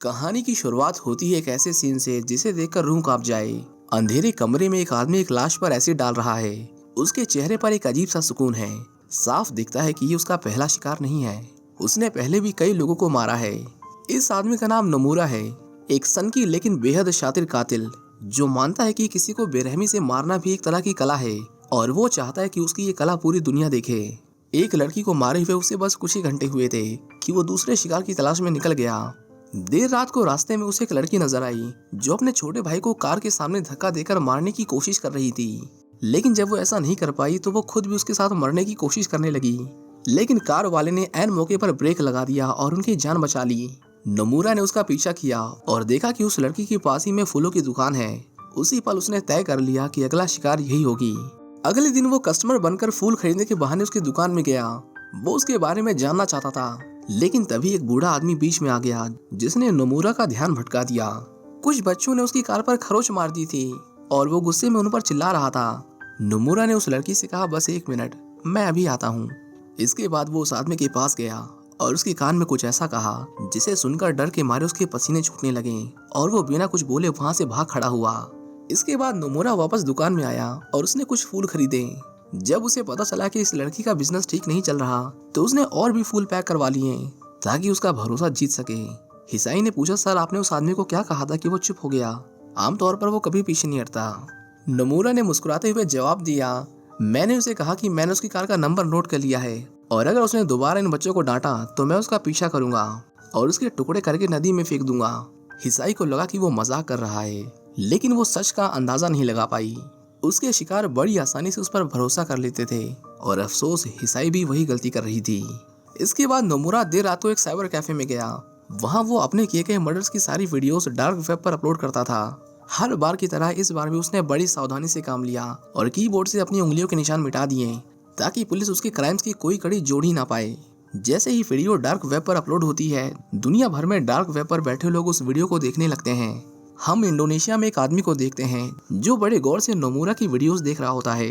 कहानी की शुरुआत होती है एक ऐसे सीन से जिसे देखकर रूह कांप जाए। अंधेरे कमरे में एक आदमी एक लाश पर एसिड डाल रहा है। उसके चेहरे पर एक अजीब सा सुकून है। साफ दिखता है कि ये उसका पहला शिकार नहीं है। उसने पहले भी कई लोगों को मारा है। इस आदमी का नाम नोमुरा है, एक सनकी लेकिन बेहद शातिर कातिल जो मानता है कि किसी को बेरहमी से मारना भी एक तरह की कला है और वो चाहता है कि उसकी ये कला पूरी दुनिया देखे। एक लड़की को मारे हुए उसे बस कुछ ही घंटे हुए थे कि वो दूसरे शिकार की तलाश में निकल गया। देर रात को रास्ते में उसे एक लड़की नजर आई जो अपने छोटे भाई को कार के सामने धक्का देकर मारने की कोशिश कर रही थी। लेकिन जब वो ऐसा नहीं कर पाई तो वो खुद भी उसके साथ मरने की कोशिश करने लगी। लेकिन कार वाले ने ऐन मौके पर ब्रेक लगा दिया और उनकी जान बचा ली। नोमुरा ने उसका पीछा किया और देखा कि उस लड़की के पास ही में फूलों की दुकान है। उसी पल उसने तय कर लिया कि अगला शिकार यही होगी। अगले दिन वो कस्टमर बनकर फूल खरीदने के बहाने उसकी दुकान में गया। वो उसके बारे में जानना चाहता था, लेकिन तभी एक बूढ़ा आदमी बीच में आ गया जिसने नोमुरा का ध्यान भटका दिया। कुछ बच्चों ने उसकी कार पर खरोच मार दी थी और वो गुस्से में उन पर चिल्ला रहा था। नोमुरा ने उस लड़की से कहा, बस 1 मिनट, मैं अभी आता हूँ। इसके बाद वो उस आदमी के पास गया और उसके कान में कुछ ऐसा कहा जिसे सुनकर डर के मारे उसके पसीने छूटने लगे और वो बिना कुछ बोले वहां से भाग खड़ा हुआ। इसके बाद नोमुरा वापस दुकान में आया और उसने कुछ फूल खरीदे। जब उसे पता चला कि इस लड़की का बिजनेस ठीक नहीं चल रहा तो उसने और भी फूल पैक करवा लिए ताकि उसका भरोसा जीत सके। हिसाई ने पूछा, सर आपने उस आदमी को क्या कहा था कि वो चुप हो गया? आमतौर पर वो कभी पीछे नहीं हटता। नोमुरा ने मुस्कुराते हुए जवाब दिया, मैंने उसे कहा कि मैंने उसकी कार का नंबर नोट कर लिया है और अगर उसने दोबारा इन बच्चों को डांटा तो मैं उसका पीछा करूंगा और उसके टुकड़े करके नदी में फेंक दूंगा। हिसाई को लगा कि वो मजाक कर रहा है, लेकिन वो सच का अंदाजा नहीं लगा पाई। उसके शिकार बड़ी आसानी से उस पर भरोसा कर लेते थे और अफसोस हिसाई भी वही गलती कर रही थी। इसके बाद नोमुरा देर रात को एक साइबर कैफे में गया। वहां वो अपने किए गए मर्डर्स की सारी वीडियोस डार्क वेब पर अपलोड करता था। हर बार की तरह इस बार भी उसने बड़ी सावधानी से काम लिया और कीबोर्ड से अपनी उंगलियों के निशान मिटा दिए ताकि पुलिस उसके क्राइम्स की कोई कड़ी जोड़ ही ना पाए। जैसे ही वीडियो डार्क वेब पर अपलोड होती है, दुनिया भर में डार्क वेब पर बैठे लोग उस वीडियो को देखने लगते हैं। हम इंडोनेशिया में एक आदमी को देखते हैं जो बड़े गौर से नोमुरा की वीडियोस देख रहा होता है।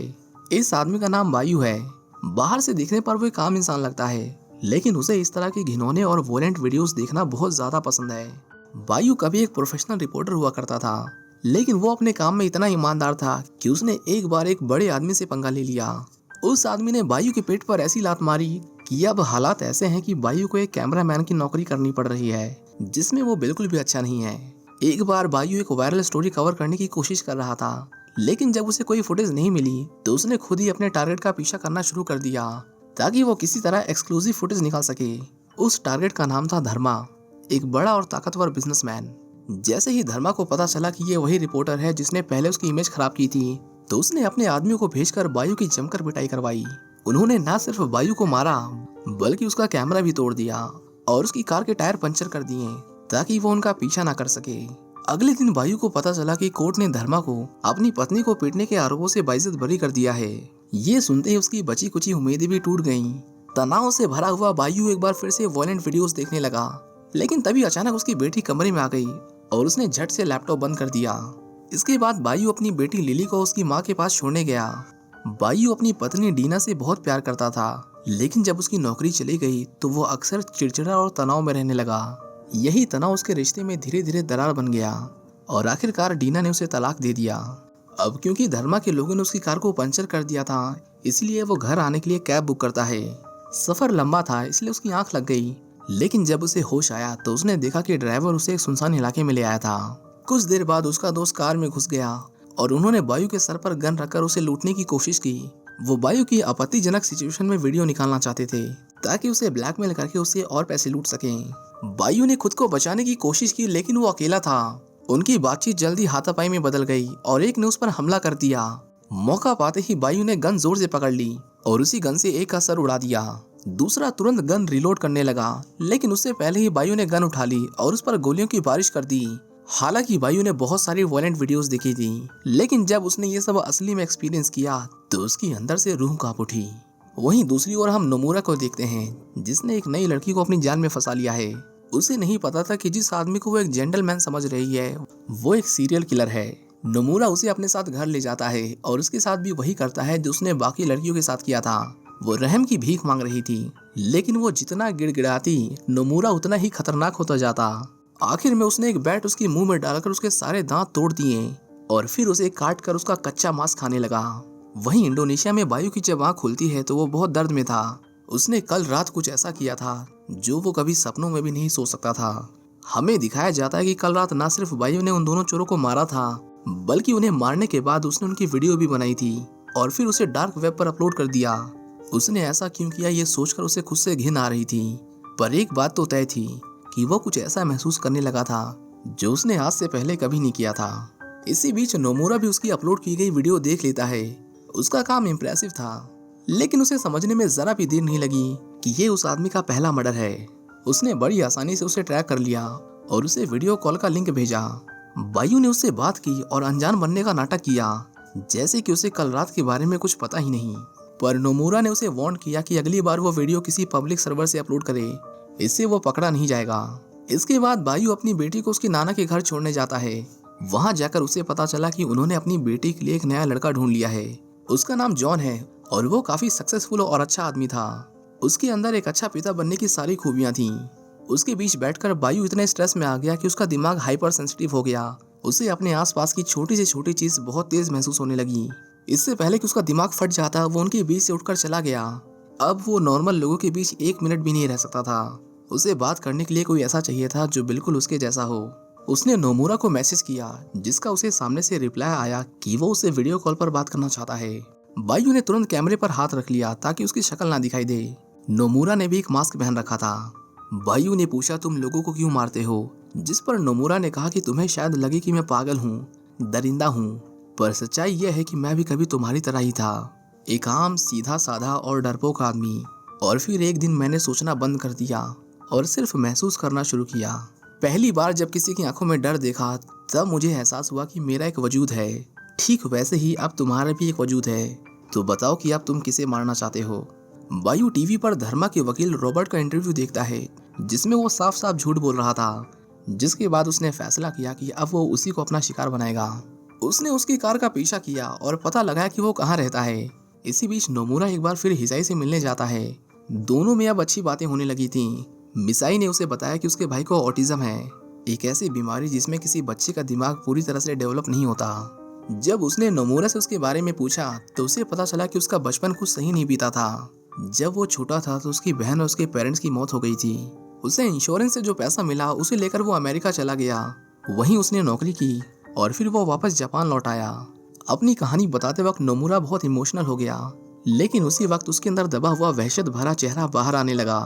इस आदमी का नाम बायू है। बाहर से देखने पर वो एक आम इंसान लगता है, लेकिन उसे इस तरह के घिनौने और वोलेंट वीडियोस देखना बहुत ज्यादा पसंद है। बायू कभी एक प्रोफेशनल रिपोर्टर हुआ करता था, लेकिन वो अपने काम में इतना ईमानदार था कि उसने एक बार एक बड़े आदमी से पंगा ले लिया। उस आदमी ने बायू के पेट पर ऐसी लात मारी कि अब हालात ऐसे हैं कि बायू को एक कैमरामैन की नौकरी करनी पड़ रही है, जिसमें वो बिल्कुल भी अच्छा नहीं है। एक बार बायू एक वायरल स्टोरी कवर करने की कोशिश कर रहा था, लेकिन जब उसे कोई फुटेज नहीं मिली तो उसने खुद ही अपने टारगेट का पीछा करना शुरू कर दिया ताकि वो किसी तरह एक्सक्लूसिव फुटेज निकाल सके। उस टारगेट का नाम था धर्मा, एक बड़ा और ताकतवर बिजनेसमैन। जैसे ही धर्मा को पता चला कि ये वही रिपोर्टर है जिसने पहले उसकी इमेज खराब की थी, तो उसने अपने आदमियों को भेजकर बायू की जमकर पिटाई करवाई। उन्होंने न सिर्फ बायू को मारा बल्कि उसका कैमरा भी तोड़ दिया और उसकी कार के टायर पंचर कर दिए ताकि वो उनका पीछा ना कर सके। अगले दिन बायू को पता चला कि कोर्ट ने धर्मा को अपनी पत्नी को पीटने के आरोपों से बाइज्जत बरी कर दिया है। ये सुनते ही उसकी बची कुची उम्मीदें भी टूट गईं। तनाव से भरा हुआ बायू एक बार फिर से वॉयलेंट वीडियोस देखने लगा, लेकिन तभी अचानक उसकी बेटी कमरे में आ गई और उसने झट से लैपटॉप बंद कर दिया। इसके बाद बायू अपनी बेटी लिली को उसकी माँ के पास छोड़ने गया। बायू अपनी पत्नी डीना से बहुत प्यार करता था, लेकिन जब उसकी नौकरी चली गई तो वो अक्सर चिड़चिड़ा और तनाव में रहने लगा। यही तनाव उसके रिश्ते में धीरे धीरे दरार बन गया और आखिरकार डीना ने उसे तलाक दे दिया। अब क्योंकि धर्मा के लोगों ने उसकी कार को पंचर कर दिया था, इसलिए वो घर आने के लिए कैब बुक करता है। सफर लंबा था इसलिए उसकी आंख लग गई, लेकिन जब उसे होश आया तो उसने देखा कि ड्राइवर उसे एक सुनसान इलाके में ले आया था। कुछ देर बाद उसका दोस्त कार में घुस गया और उन्होंने बायू के सर पर गन रखकर उसे लूटने की कोशिश की। वो बायू की आपत्तिजनक सिचुएशन में वीडियो निकालना चाहते थे ताकि उसे ब्लैकमेल करके उससे और पैसे लूट सकें। बायू ने खुद को बचाने की कोशिश की, लेकिन वो अकेला था। उनकी बातचीत जल्दी हाथापाई में बदल गई और एक ने उस पर हमला कर दिया। मौका पाते ही बायू ने गन जोर से पकड़ ली और उसी गन से एक का सर उड़ा दिया। दूसरा तुरंत गन रिलोड करने लगा, लेकिन उससे पहले ही बायू ने गन उठा ली और उस पर गोलियों की बारिश कर दी। हालांकि बायू ने बहुत सारी वॉयलेंट वीडियोस देखी थी, लेकिन जब उसने ये सब असली में एक्सपीरियंस किया तो उसकी अंदर से रूह कांप उठी। वहीं दूसरी ओर हम नोमुरा को देखते हैं जिसने एक नई लड़की को अपनी जान में फंसा लिया है। उसे नहीं पता था कि जिस आदमी को वो एक जेंटलमैन समझ रही है वो एक सीरियल किलर है। नोमुरा उसे अपने साथ घर ले जाता है और उसके साथ भी वही करता है जो उसने बाकी लड़कियों के साथ किया था। वो रहम की भीख मांग रही थी, लेकिन वो जितना गिड़गिड़ाती नोमुरा उतना ही खतरनाक होता जाता। आखिर में उसने एक बैट उसके मुंह में डालकर उसके सारे दांत तोड़ दिए और फिर उसे काट कर उसका कच्चा मांस खाने लगा। वहीं इंडोनेशिया में बायू की जब आँख खुलती है तो वो बहुत दर्द में था। उसने कल रात कुछ ऐसा किया था जो वो कभी सपनों में भी नहीं सोच सकता था। हमें दिखाया जाता है कि कल रात न सिर्फ बायू ने उन दोनों चोरों को मारा था, बल्कि उन्हें मारने के बाद उसने उनकी वीडियो भी बनाई थी और फिर उसे डार्क वेब पर अपलोड कर दिया। उसने ऐसा क्यों किया ये सोचकर उसे खुद से घिन आ रही थी, पर एक बात तो तय थी कि वो कुछ ऐसा महसूस करने लगा था जो उसने आज से पहले कभी नहीं किया था। इसी बीच नोमुरा भी उसकी अपलोड की गई वीडियो देख लेता है। उसका काम इम्प्रेसिव था, लेकिन उसे समझने में जरा भी देर नहीं लगी कि ये उस आदमी का पहला मर्डर है। उसने बड़ी आसानी से उसे ट्रैक कर लिया और उसे वीडियो कॉल का लिंक भेजा। बायू ने उससे बात की और अनजान बनने का नाटक किया, जैसे कि उसे कल रात के बारे में कुछ पता ही नहीं। पर नोमुरा ने उसे वार्न किया कि अगली बार वो वीडियो किसी पब्लिक सर्वर से अपलोड करे, इससे वो पकड़ा नहीं जाएगा। इसके बाद बायू अपनी बेटी को उसके नाना के घर छोड़ने जाता है। वहां जाकर उसे पता चला कि उन्होंने अपनी बेटी के लिए एक नया लड़का ढूंढ लिया है। उसका नाम जॉन है और वो काफी सक्सेसफुल और अच्छा आदमी था। उसके अंदर एक अच्छा पिता बनने की सारी खूबियां थीं। उसके बीच बैठकर बायू इतने स्ट्रेस में आ गया कि उसका दिमाग हाइपर सेंसिटिव हो गया। उसे अपने आसपास की छोटी से छोटी चीज बहुत तेज महसूस होने लगी। इससे पहले कि उसका दिमाग फट जाता, वो उनके बीच से उठकर चला गया। अब वो नॉर्मल लोगों के बीच 1 मिनट भी नहीं रह सकता था। उसे बात करने के लिए कोई ऐसा चाहिए था जो बिल्कुल उसके जैसा हो। उसने नोमुरा को मैसेज किया, जिसका उसे सामने से रिप्लाई आया कि वो उसे वीडियो कॉल पर बात करना चाहता है। बायू ने तुरंत कैमरे पर हाथ रख लिया ताकि उसकी शक्ल ना दिखाई दे। नोमुरा ने भी एक मास्क पहन रखा था। बायू ने पूछा, तुम लोगों को क्यों मारते हो? जिस पर नोमुरा ने कहा कि तुम्हें शायद लगे कि मैं पागल हूँ, दरिंदा हूँ, पर सच्चाई यह है कि मैं भी कभी तुम्हारी तरह ही था, एक आम सीधा साधा और डरपोक आदमी। और फिर एक दिन मैंने सोचना बंद कर दिया और सिर्फ महसूस करना शुरू किया। पहली बार जब किसी की आंखों में डर देखा, तब मुझे एहसास हुआ कि मेरा एक वजूद है। ठीक वैसे ही अब तुम्हारा भी एक वजूद है। तो बताओ कि अब तुम किसे मारना चाहते हो? बायू टीवी पर धर्मा के वकील रॉबर्ट का इंटरव्यू देखता है, जिसमें वो साफ साफ झूठ बोल रहा था। जिसके बाद उसने फैसला किया कि अब वो उसी को अपना शिकार बनाएगा। उसने उसकी कार का पीछा किया और पता लगाया कि वो कहाँ रहता है। इसी बीच नोमुरा एक बार फिर हिसाई से मिलने जाता है। दोनों में अब अच्छी बातें होने लगी थी। मिसाई ने उसे बताया कि उसके भाई को ऑटिज्म है, एक ऐसी बीमारी जिसमें किसी बच्चे का दिमाग पूरी तरह से डेवलप नहीं होता। जब उसने नोमुरा से उसके बारे में पूछा तो उसे पता चला कि उसका बचपन कुछ सही नहीं बीता था। जब वो छोटा था तो उसकी बहन और उसके पेरेंट्स की मौत हो गई थी। उसे इंश्योरेंस से जो पैसा मिला उसे लेकर वो अमेरिका चला गया। वहीं उसने नौकरी की और फिर वो वापस जापान लौट आया। अपनी कहानी बताते वक्त नोमुरा बहुत इमोशनल हो गया, लेकिन उसी वक्त उसके अंदर दबा हुआ वहशत भरा चेहरा बाहर आने लगा।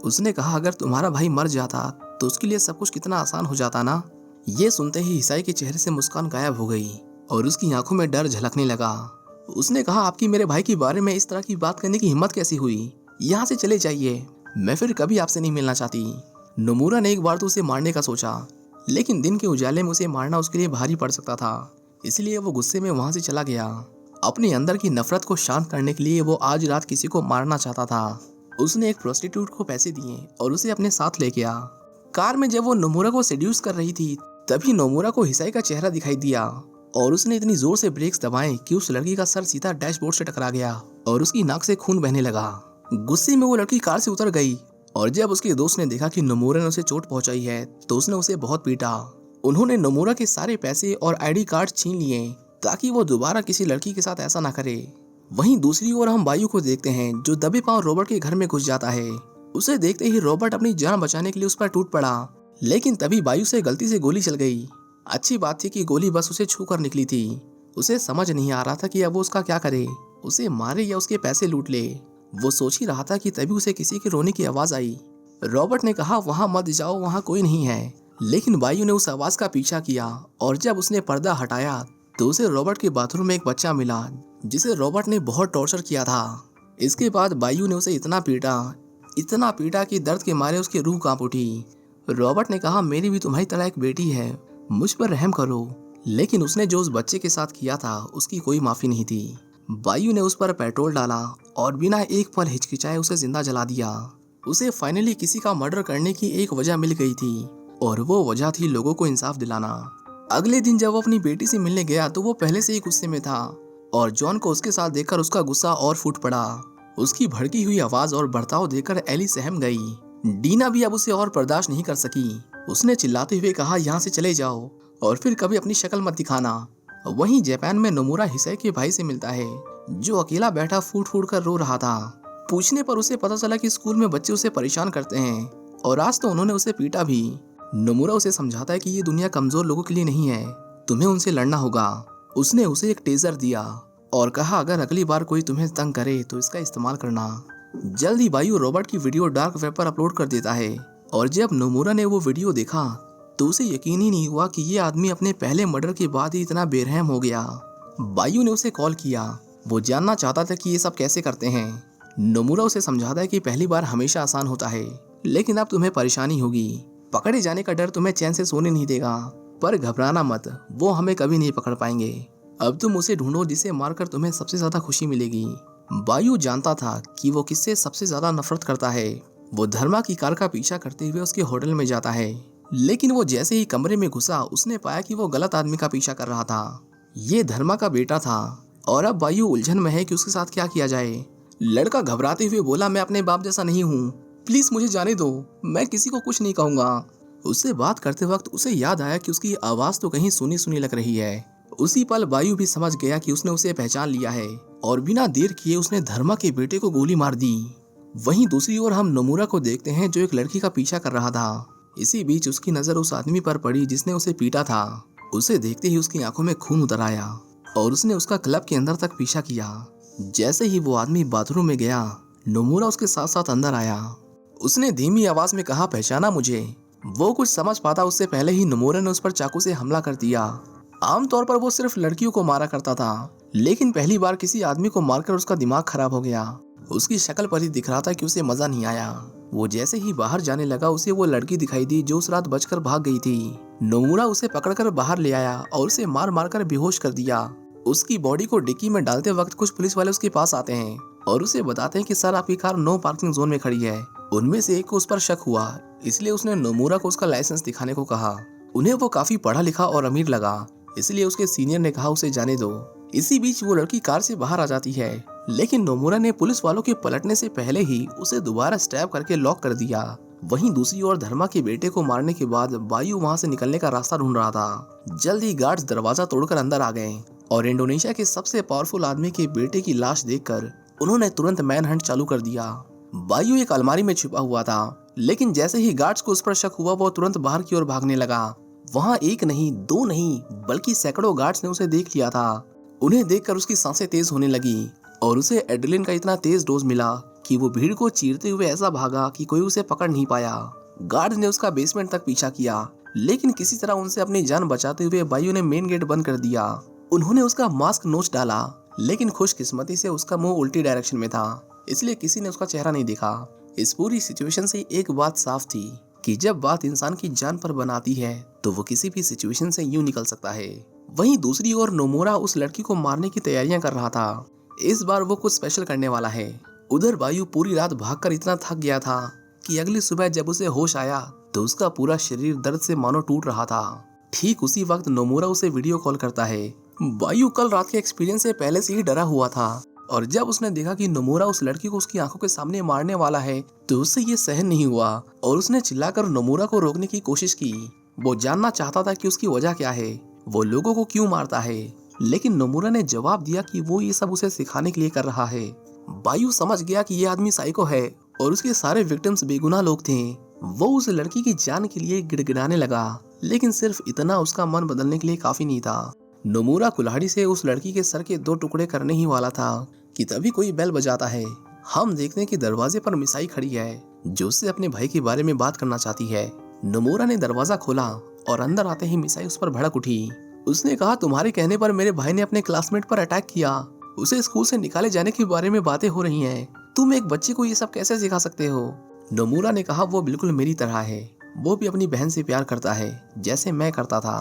उसने कहा, अगर तुम्हारा भाई मर जाता तो उसके लिए सब कुछ कितना आसान हो जाता ना। ये सुनते ही हिसाई के चेहरे से मुस्कान गायब हो गई और उसकी आंखों में डर झलकने लगा। उसने कहा, आपकी मेरे भाई के बारे में इस तरह की बात करने की हिम्मत कैसी हुई? यहाँ से चले जाइए, मैं फिर कभी आपसे नहीं मिलना चाहती। नोमुरा ने एक बार तो उसे मारने का सोचा, लेकिन दिन के उजाले में उसे मारना उसके लिए भारी पड़ सकता था, इसलिए वो गुस्से में वहां से चला गया। अपने अंदर की नफरत को शांत करने के लिए वो आज रात किसी को मारना चाहता था। उसने एक प्रोस्टिट्यूट को पैसे दिए और उसे अपने साथ ले गया। कार में जब वो नोमुरा को सेड्यूस कर रही थी, तभी नोमुरा को हिसाई का चेहरा दिखाई दिया और उसने इतनी जोर से ब्रेक्स दबाए कि उस लड़की का सर सीधा डैशबोर्ड से टकरा गया और उसकी नाक से खून बहने लगा। गुस्से में वो लड़की कार से उतर गई और जब उसके दोस्त ने देखा कि नोमुरा ने उसे चोट पहुंचाई है तो उसने उसे बहुत पीटा। उन्होंने नोमुरा के सारे पैसे और आईडी कार्ड छीन लिए ताकि वो दोबारा किसी लड़की के साथ ऐसा ना करे। वहीं दूसरी ओर हम बायू को देखते हैं, जो दबे पांव रॉबर्ट के घर में घुस जाता है। उसे देखते ही रॉबर्ट अपनी जान बचाने के लिए उस पर टूट पड़ा, लेकिन तभी बायू से गलती से गोली चल गई। अच्छी बात थी कि गोली बस उसे छू कर निकली थी। उसे समझ नहीं आ रहा था कि अब वो उसका क्या करे, उसे मारे या उसके पैसे लूट ले। वो सोच ही रहा था कि तभी उसे किसी के रोने की आवाज आई। रॉबर्ट ने कहा, वहां मत जाओ, वहां कोई नहीं है। लेकिन बायू ने उस आवाज का पीछा किया और जब उसने पर्दा हटाया तो उसे रॉबर्ट के बाथरूम में एक बच्चा मिला, जिसे रॉबर्ट ने बहुत टॉर्चर किया था। इसके बाद बायू ने उसे इतना पीटा कि दर्द के मारे उसकी रूह कांप उठी। रॉबर्ट ने कहा, मेरी भी तुम्हारी तरह एक बेटी है, मुझ पर रहम करो। लेकिन उसने जो उस बच्चे के साथ किया था उसकी कोई माफी नहीं थी। बायू ने उस पर पेट्रोल डाला और बिना एक पल हिचकिचाए उसे जिंदा जला दिया। उसे फाइनली किसी का मर्डर करने की एक वजह मिल गई थी और वो वजह थी लोगों को इंसाफ दिलाना। अगले दिन जब वो अपनी बेटी से मिलने गया तो वो पहले से ही गुस्से में था और जॉन को उसके साथ देखकर उसका गुस्सा और फूट पड़ा। उसकी भड़की हुई आवाज और बर्ताव देखकर एली सहम गई। डीना भी अब उसे और बर्दाश्त नहीं कर सकी। उसने चिल्लाते हुए कहा, यहाँ से चले जाओ और फिर कभी अपनी शक्ल मत दिखाना। वहीं जापान में नोमुरा हिसाई के भाई से मिलता है, जो अकेला बैठा फूट फूट कर रो रहा था। पूछने पर उसे पता चला कि स्कूल में बच्चे उसे परेशान करते हैं और आज तो उन्होंने उसे पीटा भी। नोमुरा उसे समझाता है कि ये दुनिया कमजोर लोगों के लिए नहीं है, तुम्हें उनसे लड़ना होगा। उसने उसे एक टेजर दिया और कहा, अगर अगली बार कोई तुम्हें तंग करे तो इसका इस्तेमाल करना। जल्द ही बायू रॉबर्ट की वीडियो डार्क वेब पर अपलोड कर देता है और जब नोमुरा ने वो वीडियो देखा तो उसे यकीन ही नहीं हुआ कि ये आदमी अपने पहले मर्डर के बाद ही इतना बेरहम हो गया। बायू ने उसे कॉल किया, वो जानना चाहता था कि ये सब कैसे करते हैं। नोमुरा उसे समझाता है कि पहली बार हमेशा आसान होता है, लेकिन अब तुम्हें परेशानी होगी। पकड़े जाने का डर तुम्हें चैन से सोने नहीं देगा, पर घबराना मत, वो हमें कभी नहीं पकड़ पाएंगे। अब तुम उसे ढूंढो जिसे मारकर तुम्हें सबसे ज्यादा खुशी मिलेगी। बायू जानता था कि वो किससे सबसे ज्यादा नफरत करता है। वो धर्मा की कार का पीछा करते हुए उसके होटल में जाता है, लेकिन वो जैसे ही कमरे में घुसा उसने पाया कि वो गलत आदमी का पीछा कर रहा था। ये धर्मा का बेटा था और अब बायू उलझन में है कि उसके साथ क्या किया जाए। लड़का घबराते हुए बोला, मैं अपने बाप जैसा नहीं हूँ, प्लीज मुझे जाने दो, मैं किसी को कुछ नहीं कहूंगा। उससे बात करते वक्त उसे याद आया कि उसकी आवाज तो कहीं सुनी सुनी लग रही है। उसी पल बायू भी समझ गया कि उसने उसे पहचान लिया है और बिना देर किए उसने धर्मा के बेटे को गोली मार दी। वहीं दूसरी ओर हम नोमुरा को देखते हैं जो एक लड़की का पीछा कर रहा था। इसी बीच उसकी नजर उस आदमी पर पड़ी जिसने उसे पीटा था। उसे देखते ही उसकी आंखों में खून उतर आया और उसने उसका क्लब के अंदर तक पीछा किया। जैसे ही वो आदमी बाथरूम में गया, नोमुरा उसके साथ साथ अंदर आया। उसने धीमी आवाज में कहा, पहचाना मुझे? वो कुछ समझ पाता उससे पहले ही नोमुरा ने उस पर चाकू से हमला कर दिया। आमतौर पर वो सिर्फ लड़कियों को मारा करता था, लेकिन पहली बार किसी आदमी को मारकर उसका दिमाग खराब हो गया। उसकी शक्ल पर ही दिख रहा था कि उसे मजा नहीं आया। वो जैसे ही बाहर जाने लगा उसे वो लड़की दिखाई दी जो उस रात बचकर भाग गई थी। नोमुरा उसे पकड़कर बाहर ले आया और उसे मार मार कर बेहोश कर दिया। उसकी बॉडी को डिक्की में डालते वक्त कुछ पुलिस वाले उसके पास आते हैं और उसे बताते हैं कि सर, आपकी कार नो पार्किंग जोन में खड़ी है। उनमें से एक को उस पर शक हुआ, इसलिए उसने नोमुरा को उसका लाइसेंस दिखाने को कहा। उन्हें वो काफी पढ़ा लिखा और अमीर लगा, इसलिए उसके सीनियर ने कहा उसे जाने दो। इसी बीच वो लड़की कार से बाहर आ जाती है, लेकिन नोमुरा ने पुलिस वालों के पलटने से पहले ही उसे दोबारा स्टैब करके लॉक कर दिया। वहीं दूसरी ओर धर्मा के बेटे को मारने के बाद बायू वहां से निकलने का रास्ता ढूंढ रहा था। जल्द ही गार्ड्स दरवाजा तोड़कर अंदर आ गए और इंडोनेशिया के सबसे पावरफुल आदमी के बेटे की लाश देखकर उन्होंने तुरंत मैन हंट चालू कर दिया। बायू एक अलमारी में छुपा हुआ था, लेकिन जैसे ही गार्ड्स को उस पर शक हुआ वो तुरंत बाहर की ओर भागने लगा। वहाँ एक नहीं, दो नहीं, बल्कि सैकड़ों गार्ड्स ने उसे देख लिया था। उन्हें देखकर उसकी सांसें तेज होने लगी और उसे एड्रेनलिन का इतना तेज डोज मिला कि वो भीड़ को चीरते हुए ऐसा भागा कि कोई उसे पकड़ नहीं पाया। गार्ड्स ने उसका बेसमेंट तक पीछा किया, लेकिन किसी तरह उनसे अपनी जान बचाते हुए बायू ने मेन गेट बंद कर दिया। उन्होंने उसका मास्क नोच डाला, लेकिन खुशकिस्मती से उसका मुंह उल्टी डायरेक्शन में था, इसलिए किसी ने उसका चेहरा नहीं देखा। इस पूरी सिचुएशन से एक बात साफ थी कि जब बात इंसान की जान पर बनाती है तो वो किसी भी सिचुएशन से यूं निकल सकता है। वहीं दूसरी ओर नोमुरा उस लड़की को मारने की तैयारियां कर रहा था। इस बार वो कुछ स्पेशल करने वाला है। उधर बायू पूरी रात भागकर इतना थक गया था कि अगली सुबह जब उसे होश आया तो उसका पूरा शरीर दर्द से मानो टूट रहा था। ठीक उसी वक्त नोमुरा उसे वीडियो कॉल करता है। बायू कल रात के एक्सपीरियंस से पहले से ही डरा हुआ था और जब उसने देखा कि नोमुरा उस लड़की को उसकी आंखों के सामने मारने वाला है तो उससे ये सहन नहीं हुआ और उसने चिल्लाकर नोमुरा को रोकने की कोशिश की। वो जानना चाहता था कि उसकी वजह क्या है, वो लोगों को क्यों मारता है, लेकिन नोमुरा ने जवाब दिया कि वो ये सब उसे सिखाने के लिए कर रहा है। बायू समझ गया कि ये आदमी साइको है और उसके सारे विक्टिम्स बेगुनाह लोग थे। वो उस लड़की की जान के लिए गिड़गिड़ाने लगा, लेकिन सिर्फ इतना उसका मन बदलने के लिए काफी नहीं था। नोमुरा कुल्हाड़ी से उस लड़की के सर के 2 टुकड़े करने ही वाला था कि तभी कोई बेल बजाता है। हम देखते हैं कि दरवाजे पर मिसाई खड़ी है जो उससे अपने भाई के बारे में बात करना चाहती है। नोमुरा ने दरवाजा खोला और अंदर आते ही मिसाई उस पर भड़क उठी। उसने कहा, तुम्हारे कहने पर मेरे भाई ने अपने क्लासमेट पर अटैक किया, उसे स्कूल से निकाले जाने के बारे में बातें हो रही हैं, तुम एक बच्चे को ये सब कैसे सिखा सकते हो? नोमुरा ने कहा, वो बिल्कुल मेरी तरह है, वो भी अपनी बहन से प्यार करता है जैसे मैं करता था,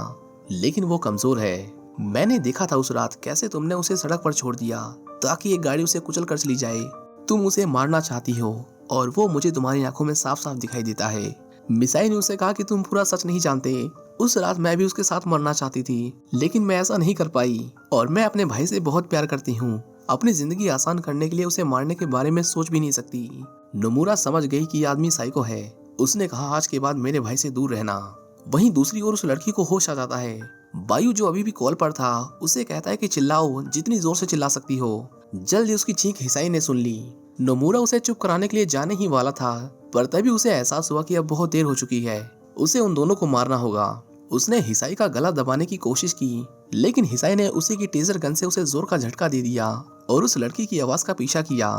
लेकिन वो कमजोर है। मैंने देखा था उस रात कैसे तुमने उसे सड़क पर छोड़ दिया ताकि एक गाड़ी उसे कुचल कर चली जाए। तुम उसे मारना चाहती हो और वो मुझे तुम्हारी आंखों में साफ साफ दिखाई देता है। मिसाई ने उसे कहा कि तुम पूरा सच नहीं जानते, उस रात मैं भी उसके साथ मरना चाहती थी, लेकिन मैं ऐसा नहीं कर पाई और मैं अपने भाई से बहुत प्यार करती हूँ। अपनी जिंदगी आसान करने के लिए उसे मारने के बारे में सोच भी नहीं सकती। नोमुरा समझ गई कि आदमी साइको है उसने कहा आज के बाद मेरे भाई से दूर रहना। वहीं दूसरी ओर उस लड़की को होश आ जाता है। बायू जो अभी भी कॉल पर था उसे कहता है कि चिल्लाओ, जितनी जोर से चिल्ला सकती हो। जल्दी उसकी चीख हिसाई ने सुन ली। नोमुरा उसे चुप कराने के लिए जाने ही वाला था, पर तभी उसे एहसास हुआ कि अब बहुत देर हो चुकी है, उसे उन दोनों को मारना होगा। उसने हिसाई का गला दबाने की कोशिश की, लेकिन हिसाई ने उसी की टेजर गन से उसे जोर का झटका दे दिया और उस लड़की की आवाज का पीछा किया।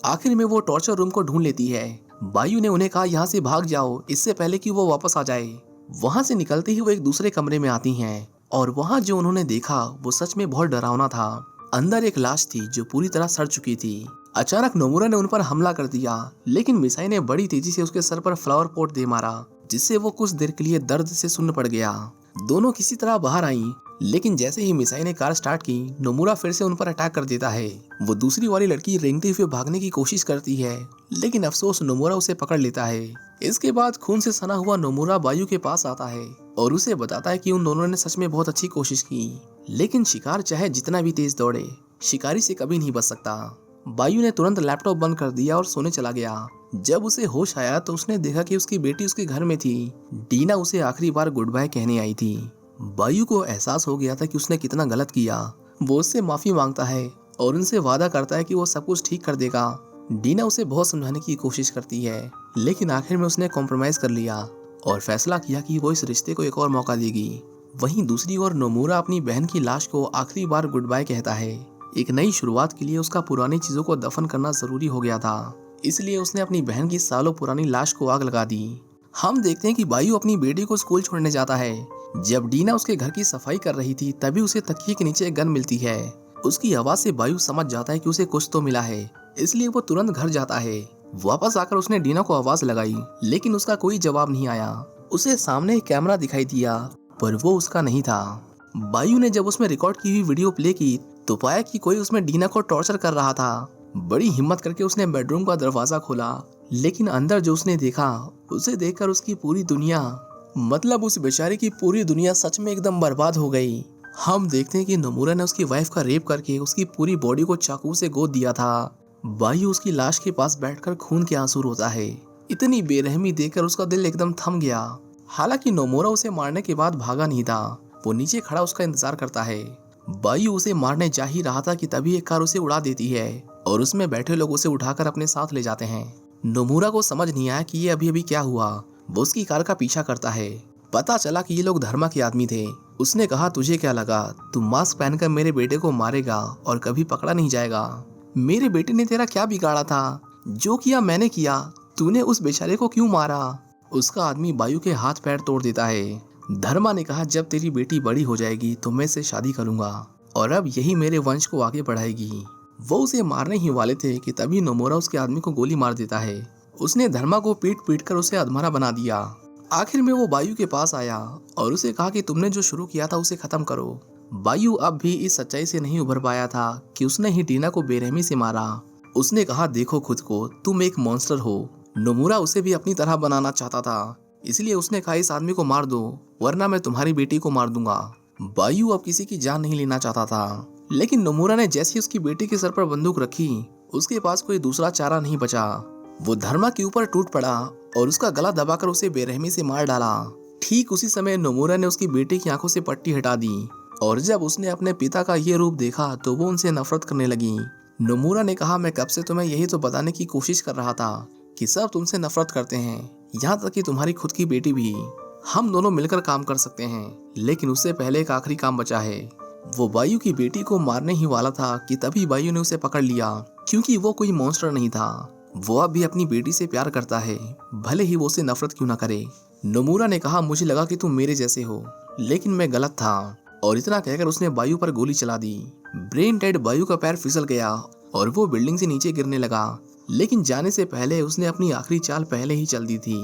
आखिर में वो टॉर्चर रूम को ढूंढ लेती है। बायू ने उन्हें कहा यहाँ से भाग जाओ, इससे पहले कि वो वापस आ जाए। वहाँ से निकलते ही वो एक दूसरे कमरे में आती हैं और वहाँ जो उन्होंने देखा वो सच में बहुत डरावना था। अंदर एक लाश थी जो पूरी तरह सड़ चुकी थी। अचानक नोमुरा ने उन पर हमला कर दिया, लेकिन मिसाई ने बड़ी तेजी से उसके सर पर फ्लावर पॉट दे मारा, जिससे वो कुछ देर के लिए दर्द से सुन्न पड़ गया। दोनों किसी तरह बाहर आईं, लेकिन जैसे ही मिसाई ने कार स्टार्ट की, नोमुरा फिर से उन पर अटैक कर देता है। वो दूसरी वाली लड़की रेंगते हुए भागने की कोशिश करती है, लेकिन अफसोस नोमुरा उसे पकड़ लेता है। इसके बाद खून से सना हुआ नोमुरा बायू के पास आता है और उसे बताता है कि उन दोनों ने सच में बहुत अच्छी कोशिश की, लेकिन शिकार चाहे जितना भी तेज दौड़े, शिकारी से कभी नहीं बच सकता। बायू ने तुरंत लैपटॉप बंद कर दिया और सोने चला गया। जब उसे होश आया तो उसने देखा कि उसकी बेटी उसके घर में थी। डीना उसे आखिरी बार गुड बाय कहने आई थी। बायू को एहसास हो गया था कि उसने कितना गलत किया। वो उससे माफी मांगता है और उनसे वादा करता है कि वो सब कुछ ठीक कर देगा। डीना उसे बहुत समझाने की कोशिश करती है, लेकिन आखिर में उसने कॉम्प्रोमाइज कर लिया और फैसला किया कि वो इस रिश्ते को एक और मौका देगी। वहीं दूसरी ओर नोमुरा अपनी बहन की लाश को आखिरी बार गुड बाय कहता है। एक नई शुरुआत के लिए उसका पुरानी चीजों को दफन करना जरूरी हो गया था, इसलिए उसने अपनी बहन की सालों पुरानी लाश को आग लगा दी। हम देखते हैं कि बायू अपनी बेटी को स्कूल छोड़ने जाता है। जब डीना उसके घर की सफाई कर रही थी तभी उसे तकिए के नीचे गन मिलती है। उसकी आवाज से बायू समझ जाता है कि उसे कुछ तो मिला है, इसलिए वो तुरंत घर जाता है। वापस आकर उसने डीना को आवाज लगाई, लेकिन उसका कोई जवाब नहीं आया। उसे सामने एक कैमरा दिखाई दिया, पर वो उसका नहीं था। बायू ने जब उसमें रिकॉर्ड की हुई वीडियो प्ले की तो पाया कि कोई उसमें डीना को टॉर्चर कर रहा था। बड़ी हिम्मत करके उसने बेडरूम का दरवाजा खोला, लेकिन अंदर जो उसने देखा उसे देखकर उसकी पूरी दुनिया, मतलब उस बेचारे की पूरी दुनिया सच में एकदम बर्बाद हो गई। हम देखते हैं कि नोमुरा ने उसकी वाइफ का रेप करके उसकी पूरी बॉडी को चाकू से गोद दिया था। बायू उसकी लाश के पास बैठकर खून के आंसू रोता है। इतनी बेरहमी देखकर उसका दिल एकदम थम गया। हालांकि नोमुरा उसे मारने के बाद भागा नहीं था, वो नीचे खड़ा उसका इंतजार करता है। बायू उसे मारने जा ही रहा था कि तभी एक कार उसे उड़ा देती है और उसमें बैठे लोग उसे उठाकर अपने साथ ले जाते हैं। नोमुरा को समझ नहीं आया कि ये अभी अभी क्या हुआ। वो उसकी कार का पीछा करता है। पता चला कि ये लोग धर्मा के आदमी थे। उसने कहा तुझे क्या लगा, तू मास्क पहनकर मेरे बेटे को मारेगा और कभी पकड़ा नहीं जाएगा। मेरे बेटे ने तेरा क्या बिगाड़ा था? जो किया मैंने किया, तूने उस बेचारे को क्यों मारा? उसका आदमी बायू के हाथ पैर तोड़ देता है। धर्मा ने कहा जब तेरी बेटी बड़ी हो जाएगी तो मैं इससे शादी करूंगा और अब यही मेरे वंश को आगे बढ़ाएगी। वो उसे मारने ही वाले थे कि तभी नोमुरा उसके आदमी को गोली मार देता है। उसने धर्मा को पीट पीट कर उसे अधमरा बना दिया। आखिर में वो बायू के पास आया और उसे कहा कि तुमने जो शुरू किया था उसे खत्म करो। बायू अब भी इस सच्चाई से नहीं उभर पाया था कि उसने ही डीना को बेरहमी से मारा। उसने कहा देखो खुद को, तुम एक मॉन्स्टर हो। नोमुरा उसे भी अपनी तरह बनाना चाहता था, इसलिए उसने कहा इस आदमी को मार दो वरना मैं तुम्हारी बेटी को मार दूंगा। बायू अब किसी की जान नहीं लेना चाहता था, लेकिन नोमुरा ने जैसे ही उसकी बेटी के सर पर बंदूक रखी उसके पास कोई दूसरा चारा नहीं बचा। वो धर्मा के ऊपर टूट पड़ा और उसका गला दबाकर उसे बेरहमी से मार डाला। ठीक उसी समय नोमुरा ने उसकी बेटी की आंखों से पट्टी हटा दी और जब उसने अपने पिता का ये रूप देखा तो वो उनसे नफरत करने लगी। नोमुरा ने कहा मैं कब से तुम्हें यही तो बताने की कोशिश कर रहा था कि सब तुमसे नफरत करते हैं, यहाँ तक कि तुम्हारी खुद की बेटी भी। हम दोनों मिलकर काम कर सकते हैं, लेकिन उससे पहले एक आखिरी काम बचा है। वो बायू की बेटी को मारने ही वाला था कि तभी बायू ने उसे पकड़ लिया, क्योंकि वो कोई मॉन्स्टर नहीं था। वो अब भी अपनी बेटी से प्यार करता है, भले ही वो उसे नफरत क्यों ना करे। नोमुरा ने कहा मुझे लगा कि तुम मेरे जैसे हो, लेकिन मैं गलत था। और इतना कहकर उसने बायू पर गोली चला दी। ब्रेन डेड बायू का पैर फिसल गया और वो बिल्डिंग से नीचे गिरने लगा, लेकिन जाने से पहले उसने अपनी आखिरी चाल पहले ही चल दी थी।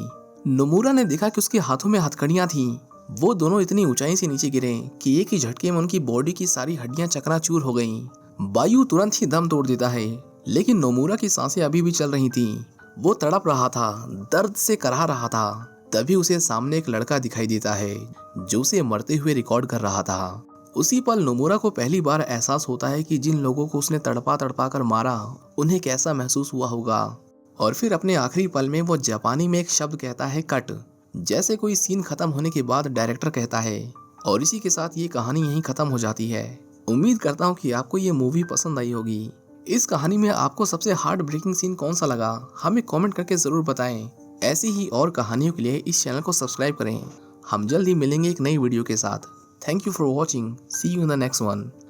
नोमुरा ने देखा कि उसके हाथों में हथकड़ियां थीं। वो दोनों इतनी ऊंचाई से नीचे गिरे कि एक ही झटके में उनकी बॉडी की सारी हड्डियां चकनाचूर हो गईं। बायू तुरंत ही दम तोड़ देता है, लेकिन नोमुरा की सांसें अभी भी चल रही थीं। वो तड़प रहा था, दर्द से कराह रहा था। तभी उसे सामने एक लड़का दिखाई देता है जो उसे मरते हुए रिकॉर्ड कर रहा था। उसी पल नोमुरा को पहली बार एहसास होता है कि जिन लोगों को उसने तड़पा तड़पा कर मारा उन्हें कैसा महसूस हुआ होगा। और फिर अपने आखिरी पल में वो जापानी में एक शब्द कहता है, कट। जैसे कोई सीन खत्म होने के बाद डायरेक्टर कहता है। और इसी के साथ ये कहानी यहीं खत्म हो जाती है। उम्मीद करता हूँ कि आपको ये मूवी पसंद आई होगी। इस कहानी में आपको सबसे हार्ट ब्रेकिंग सीन कौन सा लगा, हमें कमेंट करके जरूर बताएं। ऐसी ही और कहानियों के लिए इस चैनल को सब्सक्राइब करें। हम जल्द ही मिलेंगे एक नई वीडियो के साथ। Thank you for watching. See you in the next one.